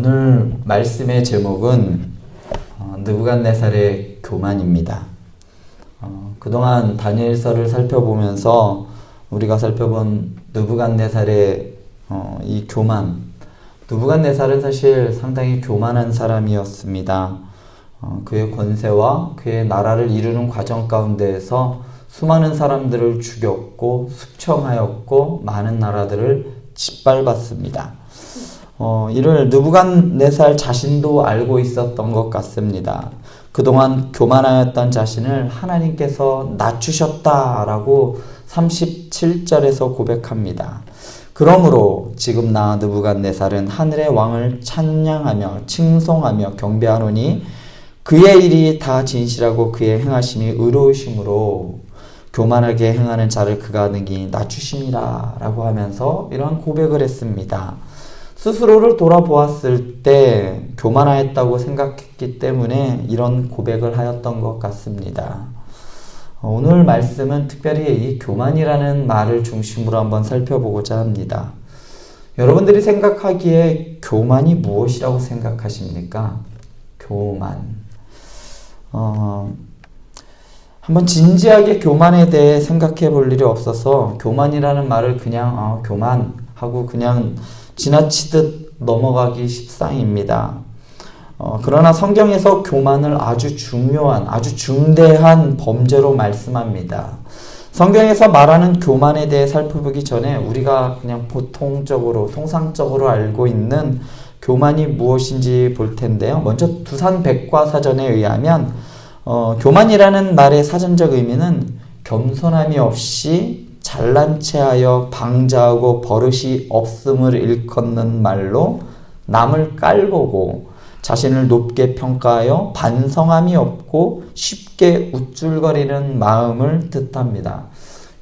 오늘 말씀의 제목은 느부갓네살의 교만입니다. 그동안 다니엘서를 살펴보면서 우리가 살펴본 느부갓네살의 이 교만, 느부갓네살은 사실 상당히 교만한 사람이었습니다. 그의 권세와 그의 나라를 이루는 과정 가운데에서 수많은 사람들을 죽였고 숙청하였고 많은 나라들을 짓밟았습니다. 이를 느부갓네살 자신도 알고 있었던 것 같습니다. 그동안 교만하였던 자신을 하나님께서 낮추셨다라고 37절에서 고백합니다. 그러므로 지금 나 느부갓네살은 하늘의 왕을 찬양하며 칭송하며 경배하노니 그의 일이 다 진실하고 그의 행하심이 의로우심으로 교만하게 행하는 자를 그가 능히 낮추심이라 라고 하면서 이러한 고백을 했습니다. 스스로를 돌아보았을 때 교만하였다고 생각했기 때문에 이런 고백을 하였던 것 같습니다. 오늘 말씀은 특별히 이 교만이라는 말을 중심으로 한번 살펴보고자 합니다. 여러분들이 생각하기에 교만이 무엇이라고 생각하십니까? 교만. 한번 진지하게 교만에 대해 생각해 볼 일이 없어서 교만이라는 말을 그냥 교만하고 그냥 지나치듯 넘어가기 십상입니다. 그러나 성경에서 교만을 아주 중요한, 아주 중대한 범죄로 말씀합니다. 성경에서 말하는 교만에 대해 살펴보기 전에 우리가 그냥 통상적으로 알고 있는 교만이 무엇인지 볼 텐데요. 먼저 두산 백과사전에 의하면 교만이라는 말의 사전적 의미는 겸손함이 없이 잘난 체하여 방자하고 버릇이 없음을 일컫는 말로 남을 깔보고 자신을 높게 평가하여 반성함이 없고 쉽게 우쭐거리는 마음을 뜻합니다.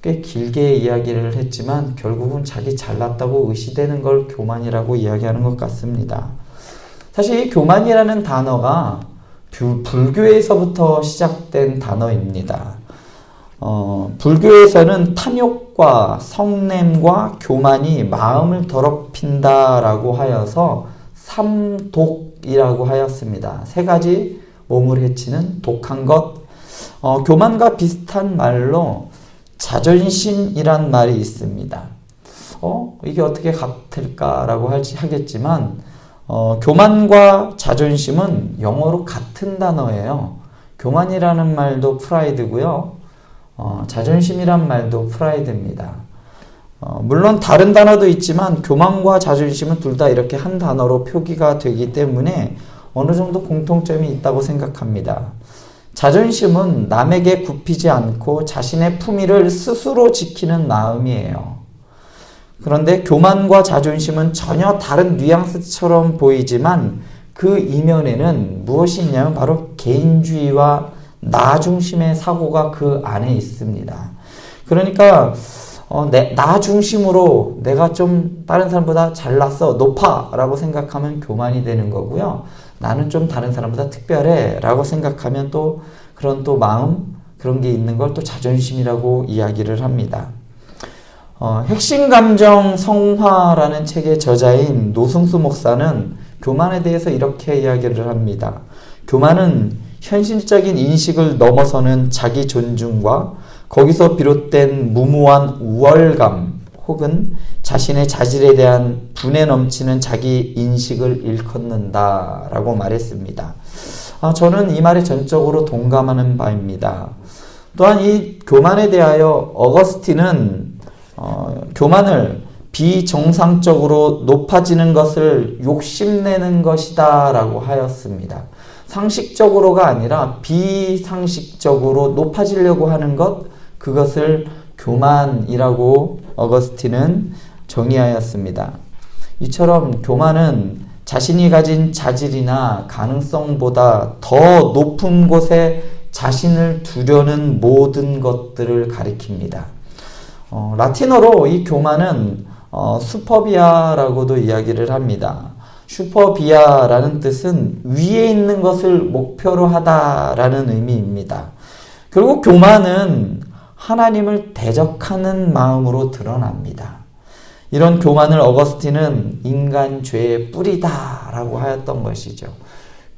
꽤 길게 이야기를 했지만 결국은 자기 잘났다고 의시되는 걸 교만이라고 이야기하는 것 같습니다. 사실 이 교만이라는 단어가 불교에서부터 시작된 단어입니다. 불교에서는 탐욕과 성냄과 교만이 마음을 더럽힌다라고 하여서 삼독이라고 하였습니다. 세 가지 몸을 해치는 독한 것. 교만과 비슷한 말로 자존심이란 말이 있습니다. 이게 어떻게 같을까라고 하겠지만 교만과 자존심은 영어로 같은 단어예요. 교만이라는 말도 프라이드고요. 자존심이란 말도 프라이드입니다. 물론 다른 단어도 있지만 교만과 자존심은 둘 다 이렇게 한 단어로 표기가 되기 때문에 어느 정도 공통점이 있다고 생각합니다. 자존심은 남에게 굽히지 않고 자신의 품위를 스스로 지키는 마음이에요. 그런데 교만과 자존심은 전혀 다른 뉘앙스처럼 보이지만 그 이면에는 무엇이 있냐면 바로 개인주의와 나 중심의 사고가 그 안에 있습니다. 그러니까 나 중심으로 내가 좀 다른 사람보다 잘났어, 높아 라고 생각하면 교만이 되는 거고요. 나는 좀 다른 사람보다 특별해 라고 생각하면 또 그런 또 마음, 그런 게 있는 걸 또 자존심이라고 이야기를 합니다. 핵심감정 성화라는 책의 저자인 노승수 목사는 교만에 대해서 이렇게 이야기를 합니다. 교만은 현실적인 인식을 넘어서는 자기 존중과 거기서 비롯된 무모한 우월감 혹은 자신의 자질에 대한 분에 넘치는 자기 인식을 일컫는다라고 말했습니다. 저는 이 말에 전적으로 동감하는 바입니다. 또한 이 교만에 대하여 어거스틴은 교만을 비정상적으로 높아지는 것을 욕심내는 것이다 라고 하였습니다. 상식적으로가 아니라 비상식적으로 높아지려고 하는 것, 그것을 교만이라고 어거스틴은 정의하였습니다. 이처럼 교만은 자신이 가진 자질이나 가능성보다 더 높은 곳에 자신을 두려는 모든 것들을 가리킵니다. 라틴어로 이 교만은 슈퍼비아라고도 이야기를 합니다. 슈퍼비아라는 뜻은 위에 있는 것을 목표로 하다라는 의미입니다. 결국 교만은 하나님을 대적하는 마음으로 드러납니다. 이런 교만을 어거스틴은 인간 죄의 뿌리다라고 하였던 것이죠.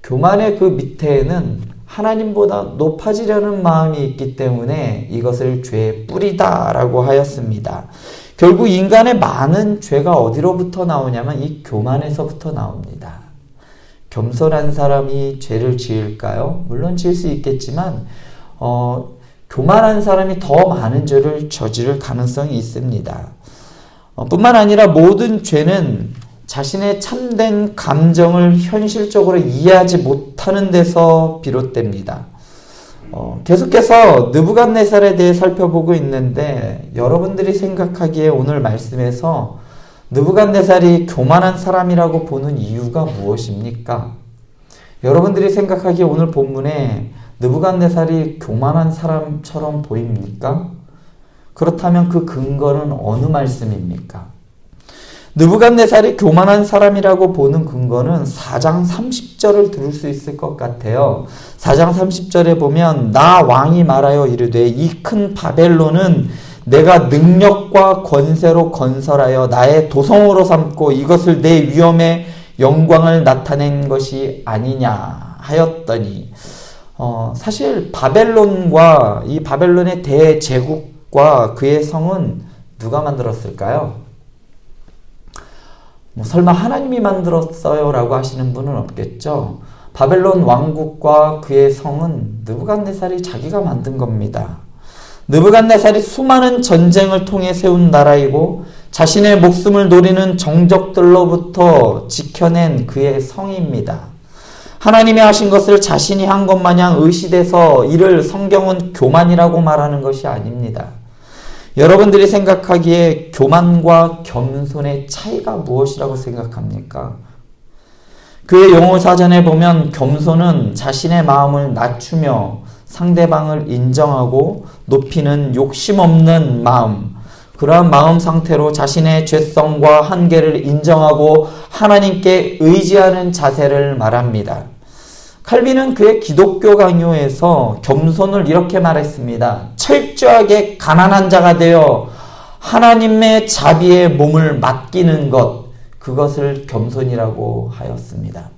교만의 그 밑에는 하나님보다 높아지려는 마음이 있기 때문에 이것을 죄의 뿌리다라고 하였습니다. 결국 인간의 많은 죄가 어디로부터 나오냐면 이 교만에서부터 나옵니다. 겸손한 사람이 죄를 지을까요? 물론 지을 수 있겠지만 교만한 사람이 더 많은 죄를 저지를 가능성이 있습니다. 뿐만 아니라 모든 죄는 자신의 참된 감정을 현실적으로 이해하지 못하는 데서 비롯됩니다. 계속해서 느부갓네살에 대해 살펴보고 있는데 여러분들이 생각하기에 오늘 말씀에서 느부갓네살이 교만한 사람이라고 보는 이유가 무엇입니까? 여러분들이 생각하기에 오늘 본문에 느부갓네살이 교만한 사람처럼 보입니까? 그렇다면 그 근거는 어느 말씀입니까? 느부갓네살이 교만한 사람이라고 보는 근거는 4장 30절을 들을 수 있을 것 같아요. 4장 30절에 보면 나 왕이 말하여 이르되 이 큰 바벨론은 내가 능력과 권세로 건설하여 나의 도성으로 삼고 이것을 내 위엄의 영광을 나타낸 것이 아니냐 하였더니 사실 바벨론과 이 바벨론의 대제국과 그의 성은 누가 만들었을까요? 설마 하나님이 만들었어요? 라고 하시는 분은 없겠죠. 바벨론 왕국과 그의 성은 느부갓네살이 자기가 만든 겁니다. 느부갓네살이 수많은 전쟁을 통해 세운 나라이고 자신의 목숨을 노리는 정적들로부터 지켜낸 그의 성입니다. 하나님이 하신 것을 자신이 한 것 마냥 의시돼서 이를 성경은 교만이라고 말하는 것이 아닙니다. 여러분들이 생각하기에 교만과 겸손의 차이가 무엇이라고 생각합니까? 그의 용어 사전에 보면 겸손은 자신의 마음을 낮추며 상대방을 인정하고 높이는 욕심 없는 마음, 그러한 마음 상태로 자신의 죄성과 한계를 인정하고 하나님께 의지하는 자세를 말합니다. 칼빈은 그의 기독교 강요에서 겸손을 이렇게 말했습니다. 철저하게 가난한 자가 되어 하나님의 자비에 몸을 맡기는 것, 그것을 겸손이라고 하였습니다.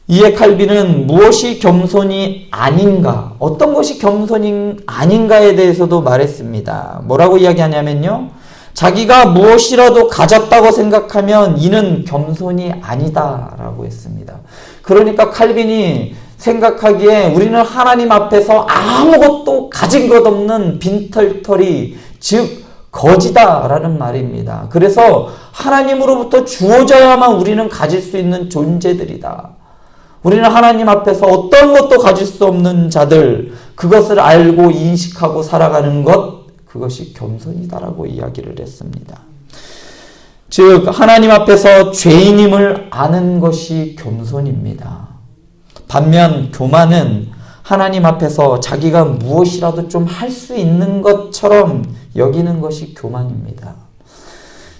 이에 칼빈은 무엇이 겸손이 아닌가, 어떤 것이 겸손이 아닌가에 대해서도 말했습니다. 뭐라고 이야기하냐면요, 자기가 무엇이라도 가졌다고 생각하면 이는 겸손이 아니다라고 했습니다. 그러니까 칼빈이 생각하기에 우리는 하나님 앞에서 아무것도 가진 것 없는 빈털터리, 즉 거지다라는 말입니다. 그래서 하나님으로부터 주어져야만 우리는 가질 수 있는 존재들이다. 우리는 하나님 앞에서 어떤 것도 가질 수 없는 자들, 그것을 알고 인식하고 살아가는 것, 그것이 겸손이다라고 이야기를 했습니다. 즉 하나님 앞에서 죄인임을 아는 것이 겸손입니다. 반면 교만은 하나님 앞에서 자기가 무엇이라도 좀 할 수 있는 것처럼 여기는 것이 교만입니다.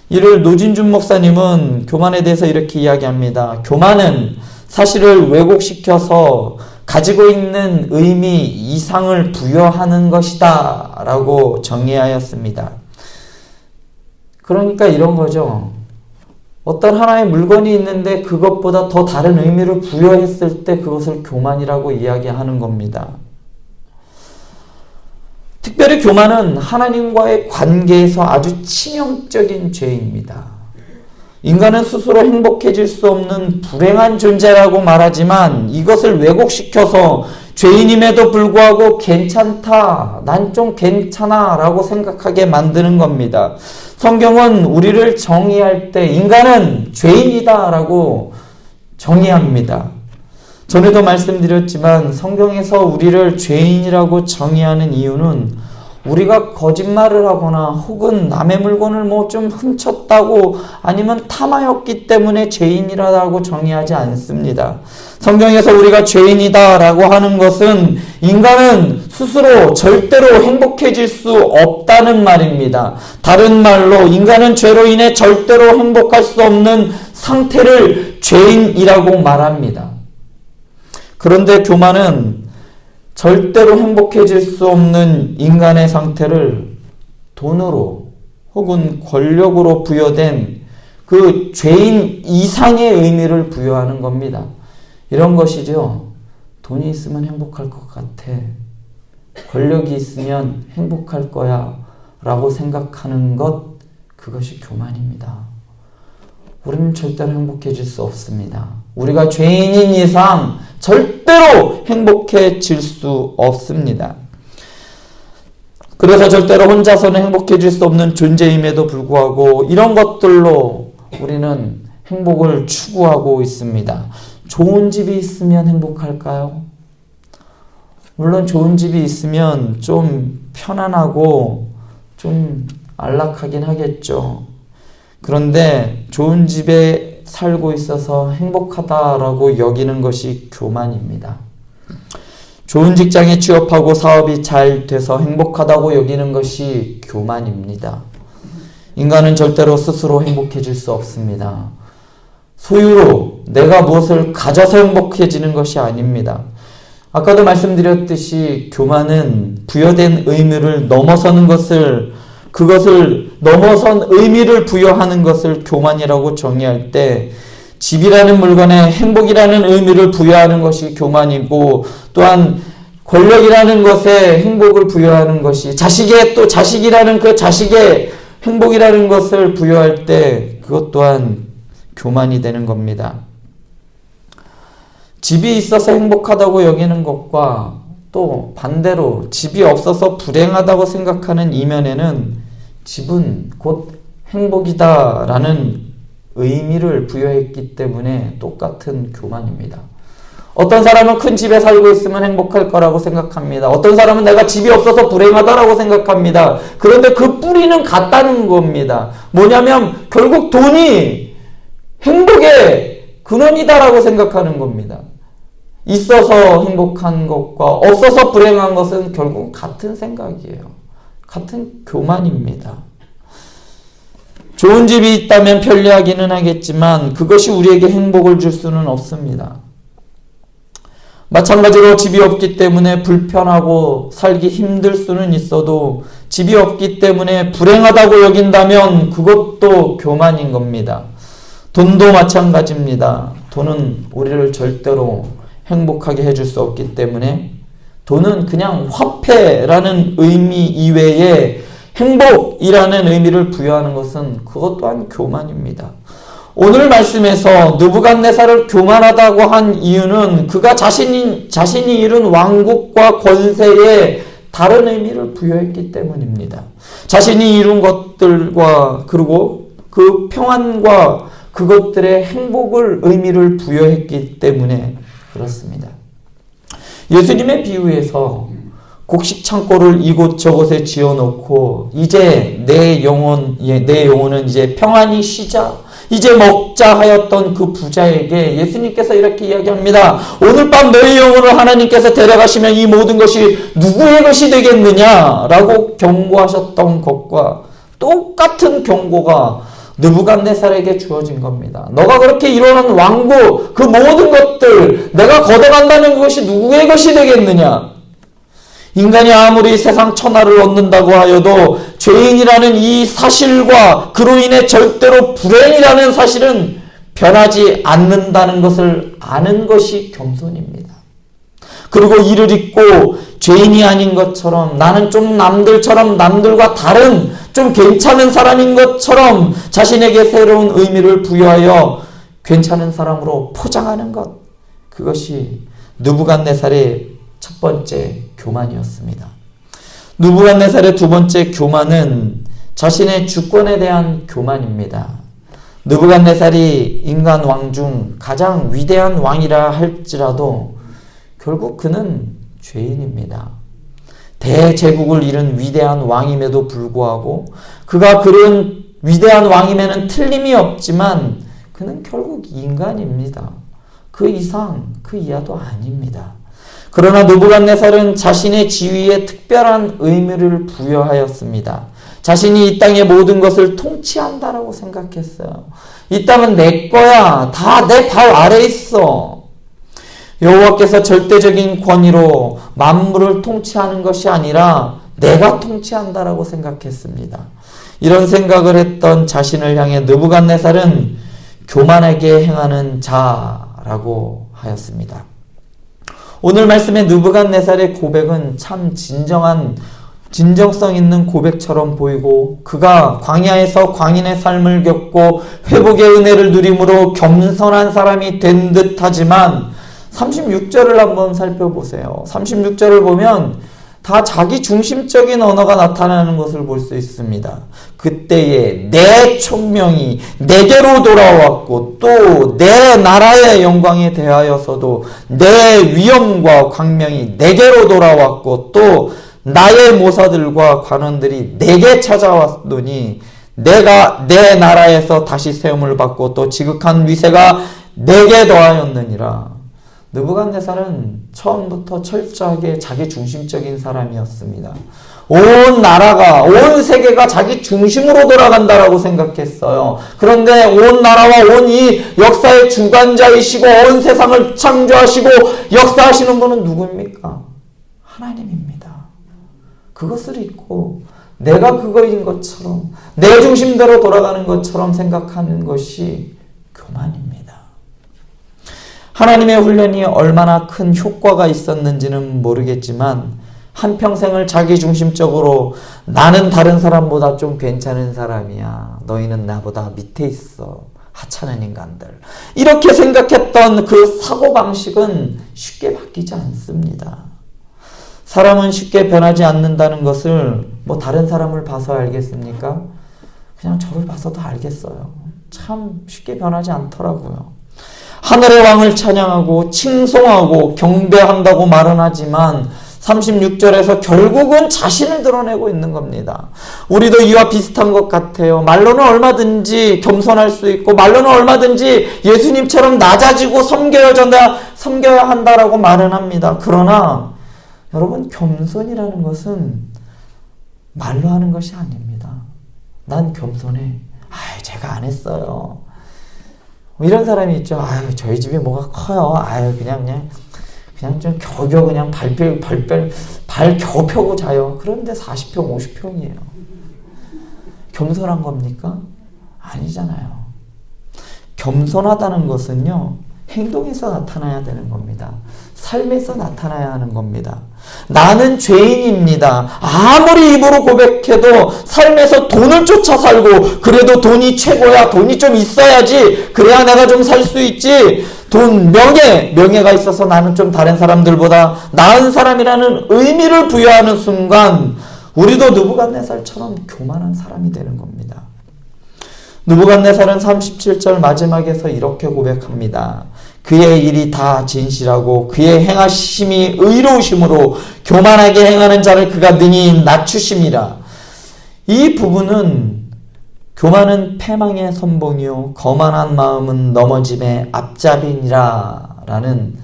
이를 노진준 목사님은 교만에 대해서 이렇게 이야기합니다. 교만은 사실을 왜곡시켜서 가지고 있는 의미 이상을 부여하는 것이다 라고 정의하였습니다. 그러니까 이런 거죠. 어떤 하나의 물건이 있는데 그것보다 더 다른 의미를 부여했을 때 그것을 교만이라고 이야기하는 겁니다. 특별히 교만은 하나님과의 관계에서 아주 치명적인 죄입니다. 인간은 스스로 행복해질 수 없는 불행한 존재라고 말하지만 이것을 왜곡시켜서 죄인임에도 불구하고 괜찮다, 난 좀 괜찮아 라고 생각하게 만드는 겁니다. 성경은 우리를 정의할 때 인간은 죄인이다 라고 정의합니다. 전에도 말씀드렸지만 성경에서 우리를 죄인이라고 정의하는 이유는 우리가 거짓말을 하거나 혹은 남의 물건을 뭐 좀 훔쳤다고 아니면 탐하였기 때문에 죄인이라고 정의하지 않습니다. 성경에서 우리가 죄인이다라고 하는 것은 인간은 스스로 절대로 행복해질 수 없다는 말입니다. 다른 말로 인간은 죄로 인해 절대로 행복할 수 없는 상태를 죄인이라고 말합니다. 그런데 교만은 절대로 행복해질 수 없는 인간의 상태를 돈으로 혹은 권력으로 부여된 그 죄인 이상의 의미를 부여하는 겁니다. 이런 것이죠. 돈이 있으면 행복할 것 같아. 권력이 있으면 행복할 거야. 라고 생각하는 것, 그것이 교만입니다. 우리는 절대로 행복해질 수 없습니다. 우리가 죄인인 이상 절대로 행복해질 수 없습니다. 그래서 절대로 혼자서는 행복해질 수 없는 존재임에도 불구하고 이런 것들로 우리는 행복을 추구하고 있습니다. 좋은 집이 있으면 행복할까요? 물론 좋은 집이 있으면 좀 편안하고 좀 안락하긴 하겠죠. 그런데 좋은 집에 살고 있어서 행복하다라고 여기는 것이 교만입니다. 좋은 직장에 취업하고 사업이 잘 돼서 행복하다고 여기는 것이 교만입니다. 인간은 절대로 스스로 행복해질 수 없습니다. 소유로 내가 무엇을 가져서 행복해지는 것이 아닙니다. 아까도 말씀드렸듯이 교만은 부여된 의미를 넘어서는 것을, 그것을 넘어선 의미를 부여하는 것을 교만이라고 정의할 때, 집이라는 물건에 행복이라는 의미를 부여하는 것이 교만이고, 또한 권력이라는 것에 행복을 부여하는 것이, 자식의 또 자식이라는 그 자식의 행복이라는 것을 부여할 때 그것 또한 교만이 되는 겁니다. 집이 있어서 행복하다고 여기는 것과 또 반대로 집이 없어서 불행하다고 생각하는 이면에는 집은 곧 행복이다라는 의미를 부여했기 때문에 똑같은 교만입니다. 어떤 사람은 큰 집에 살고 있으면 행복할 거라고 생각합니다. 어떤 사람은 내가 집이 없어서 불행하다라고 생각합니다. 그런데 그 뿌리는 같다는 겁니다. 뭐냐면 결국 돈이 행복의 근원이다라고 생각하는 겁니다. 있어서 행복한 것과 없어서 불행한 것은 결국 같은 생각이에요. 같은 교만입니다. 좋은 집이 있다면 편리하기는 하겠지만 그것이 우리에게 행복을 줄 수는 없습니다. 마찬가지로 집이 없기 때문에 불편하고 살기 힘들 수는 있어도 집이 없기 때문에 불행하다고 여긴다면 그것도 교만인 겁니다. 돈도 마찬가지입니다. 돈은 우리를 절대로 행복하게 해줄 수 없기 때문에 돈은 그냥 화폐라는 의미 이외에 행복이라는 의미를 부여하는 것은 그것 또한 교만입니다. 오늘 말씀에서 느부갓네살을 교만하다고 한 이유는 그가 자신이 이룬 왕국과 권세에 다른 의미를 부여했기 때문입니다. 자신이 이룬 것들과 그리고 그 평안과 그것들의 행복을 의미를 부여했기 때문에 그렇습니다. 예수님의 비유에서 곡식 창고를 이곳저곳에 지어놓고 이제 내 영혼은 이제 평안히 쉬자, 이제 먹자 하였던 그 부자에게 예수님께서 이렇게 이야기합니다. 오늘 밤 너희 영혼을 하나님께서 데려가시면 이 모든 것이 누구의 것이 되겠느냐라고 경고하셨던 것과 똑같은 경고가 느부갓네살에게 주어진 겁니다. 너가 그렇게 이뤄낸 왕국, 그 모든 것들 내가 걷어간다는 그것이 누구의 것이 되겠느냐? 인간이 아무리 세상 천하를 얻는다고 하여도 죄인이라는 이 사실과 그로 인해 절대로 불행이라는 사실은 변하지 않는다는 것을 아는 것이 겸손입니다. 그리고 이를 잊고 죄인이 아닌 것처럼 나는 좀 남들과 다른 좀 괜찮은 사람인 것처럼 자신에게 새로운 의미를 부여하여 괜찮은 사람으로 포장하는 것, 그것이 느부갓네살의 첫 번째 교만이었습니다. 느부갓네살의 두 번째 교만은 자신의 주권에 대한 교만입니다. 느부갓네살이 인간 왕 중 가장 위대한 왕이라 할지라도 결국 그는 죄인입니다. 대제국을 이룬 위대한 왕임에도 불구하고 그가 그런 위대한 왕임에는 틀림이 없지만 그는 결국 인간입니다. 그 이상 그 이하도 아닙니다. 그러나 느부갓네살은 자신의 지위에 특별한 의미를 부여하였습니다. 자신이 이 땅의 모든 것을 통치한다라고 생각했어요. 이 땅은 내 거야. 다 내 발 아래에 있어. 여호와께서 절대적인 권위로 만물을 통치하는 것이 아니라 내가 통치한다라고 생각했습니다. 이런 생각을 했던 자신을 향해 느부갓네살은 교만하게 행하는 자라고 하였습니다. 오늘 말씀의 느부갓네살의 고백은 참 진정성 있는 고백처럼 보이고, 그가 광야에서 광인의 삶을 겪고 회복의 은혜를 누림으로 겸손한 사람이 된 듯하지만 36절을 한번 살펴보세요. 36절을 보면 다 자기 중심적인 언어가 나타나는 것을 볼 수 있습니다. 그때에 내 총명이 내게로 돌아왔고 또 내 나라의 영광에 대하여서도 내 위엄과 광명이 내게로 돌아왔고 또 나의 모사들과 관원들이 내게 찾아왔더니 내가 내 나라에서 다시 세움을 받고 또 지극한 위세가 내게 더하였느니라. 느부갓네살은 처음부터 철저하게 자기 중심적인 사람이었습니다. 온 나라가, 온 세계가 자기 중심으로 돌아간다라고 생각했어요. 그런데 온 나라와 온 이 역사의 주관자이시고 온 세상을 창조하시고 역사하시는 분은 누구입니까? 하나님입니다. 그것을 잊고 내가 그거인 것처럼, 내 중심대로 돌아가는 것처럼 생각하는 것이 교만입니다. 하나님의 훈련이 얼마나 큰 효과가 있었는지는 모르겠지만 한평생을 자기중심적으로 나는 다른 사람보다 좀 괜찮은 사람이야, 너희는 나보다 밑에 있어, 하찮은 인간들, 이렇게 생각했던 그 사고방식은 쉽게 바뀌지 않습니다. 사람은 쉽게 변하지 않는다는 것을 다른 사람을 봐서 알겠습니까? 그냥 저를 봐서도 알겠어요. 참 쉽게 변하지 않더라고요. 하늘의 왕을 찬양하고 칭송하고 경배한다고 말은 하지만 36절에서 결국은 자신을 드러내고 있는 겁니다. 우리도 이와 비슷한 것 같아요. 말로는 얼마든지 겸손할 수 있고 말로는 얼마든지 예수님처럼 낮아지고 섬겨야 한다라고 말은 합니다. 그러나 여러분, 겸손이라는 것은 말로 하는 것이 아닙니다. 난 겸손해. 제가 안 했어요. 이런 사람이 있죠. 저희 집이 뭐가 커요. 그냥 좀 겨우겨우 그냥 발 겨우 펴고 자요. 그런데 40평, 50평이에요. 겸손한 겁니까? 아니잖아요. 겸손하다는 것은요, 행동에서 나타나야 되는 겁니다. 삶에서 나타나야 하는 겁니다. 나는 죄인입니다. 아무리 입으로 고백해도 삶에서 돈을 쫓아 살고, 그래도 돈이 최고야, 돈이 좀 있어야지, 그래야 내가 좀 살 수 있지, 명예가 있어서 나는 좀 다른 사람들보다 나은 사람이라는 의미를 부여하는 순간 우리도 느부갓네살처럼 교만한 사람이 되는 겁니다. 느부갓네살은 37절 마지막에서 이렇게 고백합니다. 그의 일이 다 진실하고 그의 행하심이 의로우심으로 교만하게 행하는 자를 그가 능히 낮추심이라. 이 부분은 교만은 패망의 선봉이요 거만한 마음은 넘어짐의 앞잡이니라 라는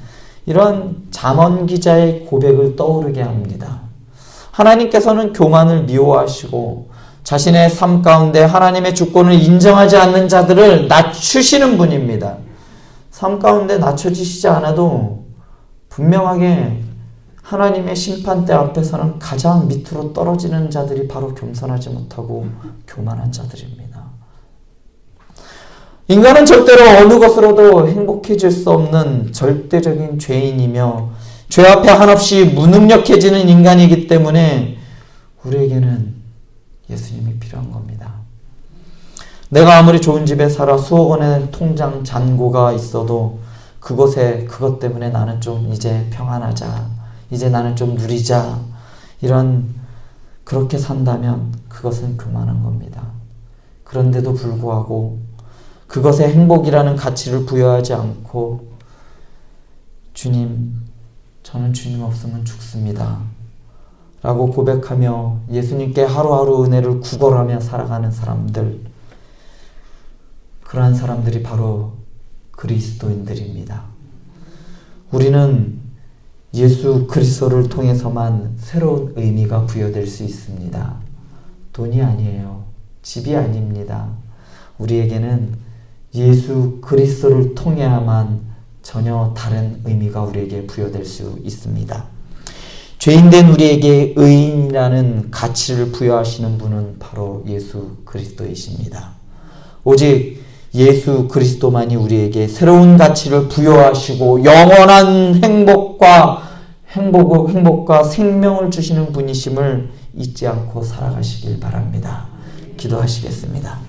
이런 잠언 기자의 고백을 떠오르게 합니다. 하나님께서는 교만을 미워하시고 자신의 삶 가운데 하나님의 주권을 인정하지 않는 자들을 낮추시는 분입니다. 삶 가운데 낮춰지시지 않아도 분명하게 하나님의 심판대 앞에서는 가장 밑으로 떨어지는 자들이 바로 겸손하지 못하고 교만한 자들입니다. 인간은 절대로 어느 것으로도 행복해질 수 없는 절대적인 죄인이며 죄 앞에 한없이 무능력해지는 인간이기 때문에 우리에게는 예수님이 필요한 겁니다. 내가 아무리 좋은 집에 살아 수억 원의 통장 잔고가 있어도 그것 때문에 나는 좀 이제 평안하자, 이제 나는 좀 누리자, 그렇게 산다면 그것은 교만한 겁니다. 그런데도 불구하고 그것에 행복이라는 가치를 부여하지 않고 주님, 저는 주님 없으면 죽습니다 라고 고백하며 예수님께 하루하루 은혜를 구걸하며 살아가는 사람들, 그러한 사람들이 바로 그리스도인들입니다. 우리는 예수 그리스도를 통해서만 새로운 의미가 부여될 수 있습니다. 돈이 아니에요. 집이 아닙니다. 우리에게는 예수 그리스도를 통해야만 전혀 다른 의미가 우리에게 부여될 수 있습니다. 죄인된 우리에게 의인이라는 가치를 부여하시는 분은 바로 예수 그리스도이십니다. 오직 예수 그리스도만이 우리에게 새로운 가치를 부여하시고 영원한 행복과 생명을 주시는 분이심을 잊지 않고 살아가시길 바랍니다. 기도하시겠습니다.